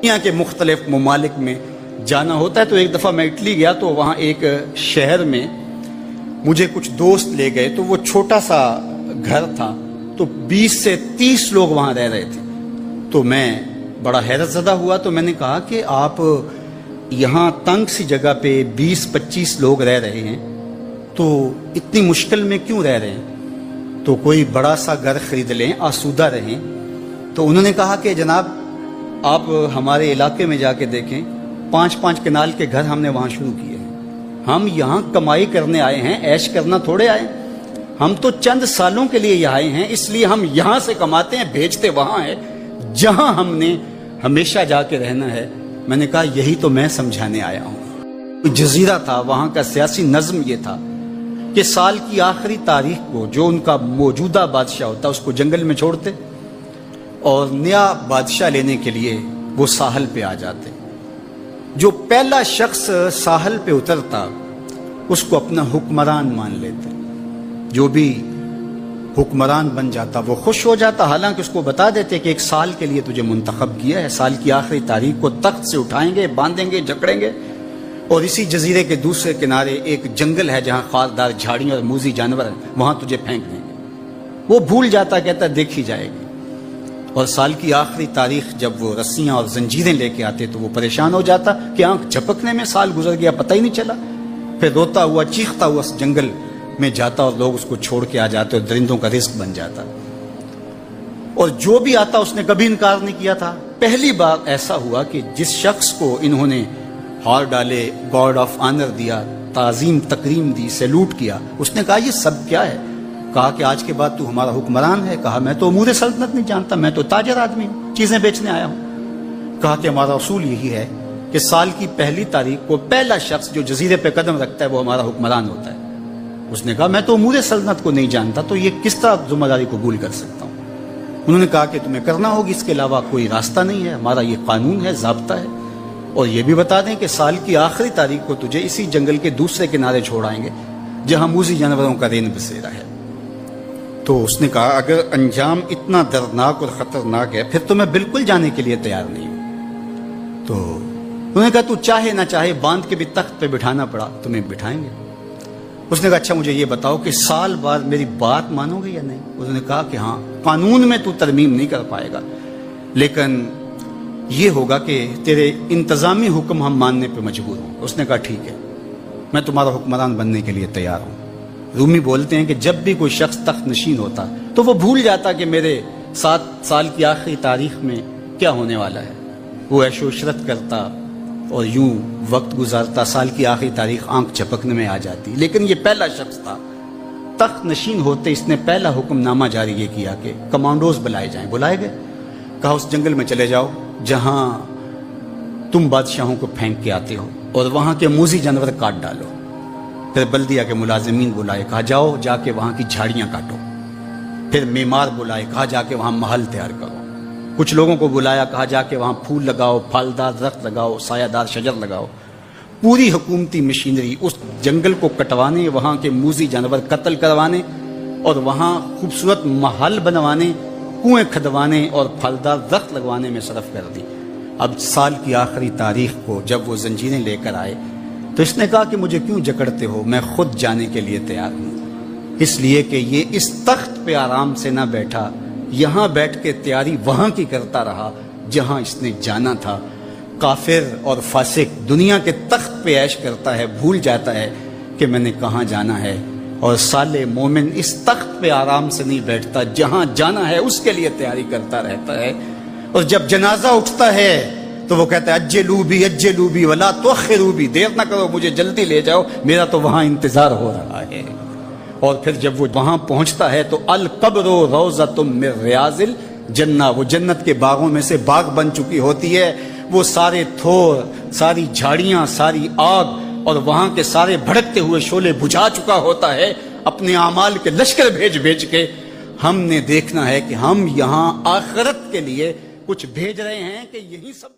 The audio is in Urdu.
دنیا کے مختلف ممالک میں جانا ہوتا ہے. تو ایک دفعہ میں اٹلی گیا تو وہاں ایک شہر میں مجھے کچھ دوست لے گئے. تو وہ چھوٹا سا گھر تھا تو 20 سے 30 لوگ وہاں رہ رہے تھے. تو میں بڑا حیرت زدہ ہوا. تو میں نے کہا کہ آپ یہاں تنگ سی جگہ پہ 20-25 لوگ رہ رہے ہیں تو اتنی مشکل میں کیوں رہ رہے ہیں؟ تو کوئی بڑا سا گھر خرید لیں، آسودہ رہیں. تو انہوں نے کہا کہ جناب آپ ہمارے علاقے میں جا کے دیکھیں، 5-5 کنال کے گھر ہم نے وہاں شروع کیے ہیں. ہم یہاں کمائی کرنے آئے ہیں، عیش کرنا تھوڑے آئے. ہم تو چند سالوں کے لیے یہاں آئے ہیں، اس لیے ہم یہاں سے کماتے ہیں، بھیجتے وہاں ہے جہاں ہم نے ہمیشہ جا کے رہنا ہے. میں نے کہا یہی تو میں سمجھانے آیا ہوں. جزیرہ تھا، وہاں کا سیاسی نظم یہ تھا کہ سال کی آخری تاریخ کو جو ان کا موجودہ بادشاہ ہوتا اس کو جنگل میں چھوڑتے اور نیا بادشاہ لینے کے لیے وہ ساحل پہ آ جاتے. جو پہلا شخص ساحل پہ اترتا اس کو اپنا حکمران مان لیتے. جو بھی حکمران بن جاتا وہ خوش ہو جاتا. حالانکہ اس کو بتا دیتے کہ 1 سال کے لیے تجھے منتخب کیا ہے، سال کی آخری تاریخ کو تخت سے اٹھائیں گے، باندھیں گے، جکڑیں گے اور اسی جزیرے کے دوسرے کنارے ایک جنگل ہے جہاں خاردار جھاڑیاں اور موذی جانور ہیں، وہاں تجھے پھینک دیں گے. وہ بھول جاتا، کہتا دیکھی جائے گی. اور سال کی آخری تاریخ جب وہ رسیاں اور زنجیریں لے کے آتے تو وہ پریشان ہو جاتا کہ آنکھ جھپکنے میں سال گزر گیا، پتہ ہی نہیں چلا. پھر روتا ہوا چیختا ہوا اس جنگل میں جاتا اور لوگ اس کو چھوڑ کے آ جاتے اور درندوں کا رزق بن جاتا. اور جو بھی آتا اس نے کبھی انکار نہیں کیا تھا. پہلی بار ایسا ہوا کہ جس شخص کو انہوں نے ہار ڈالے، گارڈ آف آنر دیا، تعظیم تکریم دی، سیلوٹ کیا، اس نے کہا یہ سب کیا ہے؟ کہا کہ آج کے بعد تو ہمارا حکمران ہے. کہا میں تو امور سلطنت نہیں جانتا، میں تو تاجر آدمی ہوں، چیزیں بیچنے آیا ہوں. کہا کہ ہمارا اصول یہی ہے کہ سال کی پہلی تاریخ کو پہلا شخص جو جزیرے پہ قدم رکھتا ہے وہ ہمارا حکمران ہوتا ہے. اس نے کہا میں تو امور سلطنت کو نہیں جانتا، تو یہ کس طرح ذمہ داری قبول کر سکتا ہوں؟ انہوں نے کہا کہ تمہیں کرنا ہوگی، اس کے علاوہ کوئی راستہ نہیں ہے، ہمارا یہ قانون ہے، ضابطہ ہے. اور یہ بھی بتا دیں کہ سال کی آخری تاریخ کو تجھے اسی جنگل کے دوسرے کنارے چھوڑائیں گے جہاں موذی جانوروں کا رین بسیرا ہے. تو اس نے کہا اگر انجام اتنا دردناک اور خطرناک ہے پھر تو میں بالکل جانے کے لیے تیار نہیں ہوں. تو انہوں نے کہا تو چاہے نہ چاہے باندھ کے بھی تخت پہ بٹھانا پڑا تمہیں بٹھائیں گے. اس نے کہا اچھا مجھے یہ بتاؤ کہ سال بعد میری بات مانو گے یا نہیں؟ انہوں نے کہا کہ ہاں، قانون میں تو ترمیم نہیں کر پائے گا لیکن یہ ہوگا کہ تیرے انتظامی حکم ہم ماننے پہ مجبور ہوں. اس نے کہا ٹھیک ہے، میں تمہارا حکمران بننے کے لیے تیار ہوں. رومی بولتے ہیں کہ جب بھی کوئی شخص تخت نشین ہوتا تو وہ بھول جاتا کہ میرے 7 سال کی آخری تاریخ میں کیا ہونے والا ہے. وہ عیش و عشرت کرتا اور یوں وقت گزارتا، سال کی آخری تاریخ آنکھ جھپکنے میں آ جاتی. لیکن یہ پہلا شخص تھا تخت نشین ہوتے اس نے پہلا حکم نامہ جاری یہ کیا کہ کمانڈوز بلائے جائیں. بلائے گئے. کہا اس جنگل میں چلے جاؤ جہاں تم بادشاہوں کو پھینک کے آتے ہو اور وہاں کے موذی جانور کاٹ ڈالو. پھر بلدیہ کے ملازمین بلائے، کہا جاؤ جا کے وہاں کی جھاڑیاں کاٹو. پھر معمار بلائے، کہا جا کے وہاں محل تیار کرو. کچھ لوگوں کو بلایا، کہا جا کے وہاں پھول لگاؤ، پھلدار درخت لگاؤ، سایہ دار شجر لگاؤ. پوری حکومتی مشینری اس جنگل کو کٹوانے، وہاں کے موذی جانور قتل کروانے اور وہاں خوبصورت محل بنوانے، کنویں کھدوانے اور پھلدار درخت لگوانے میں صرف کر دی. اب سال کی آخری تاریخ کو جب وہ زنجیریں لے کر آئے تو اس نے کہا کہ مجھے کیوں جکڑتے ہو، میں خود جانے کے لیے تیار ہوں. اس لیے کہ یہ اس تخت پہ آرام سے نہ بیٹھا، یہاں بیٹھ کے تیاری وہاں کی کرتا رہا جہاں اس نے جانا تھا. کافر اور فاسق دنیا کے تخت پہ عیش کرتا ہے، بھول جاتا ہے کہ میں نے کہاں جانا ہے. اور صالح مومن اس تخت پہ آرام سے نہیں بیٹھتا، جہاں جانا ہے اس کے لیے تیاری کرتا رہتا ہے. اور جب جنازہ اٹھتا ہے تو وہ کہتا ہے اجلوا بی ولا تؤخروا بی، دیر نہ کرو مجھے جلدی لے جاؤ، میرا تو وہاں انتظار ہو رہا ہے. اور پھر جب وہ وہاں پہنچتا ہے تو القبر روضۃ من ریاض الجنہ، وہ جنت کے باغوں میں سے باغ بن چکی ہوتی ہے. وہ سارے تھور، ساری جھاڑیاں، ساری آگ اور وہاں کے سارے بھڑکتے ہوئے شعلے بجھا چکا ہوتا ہے اپنے اعمال کے لشکر بھیج کے. ہم نے دیکھنا ہے کہ ہم یہاں آخرت کے لیے کچھ بھیج رہے ہیں کہ یہی سب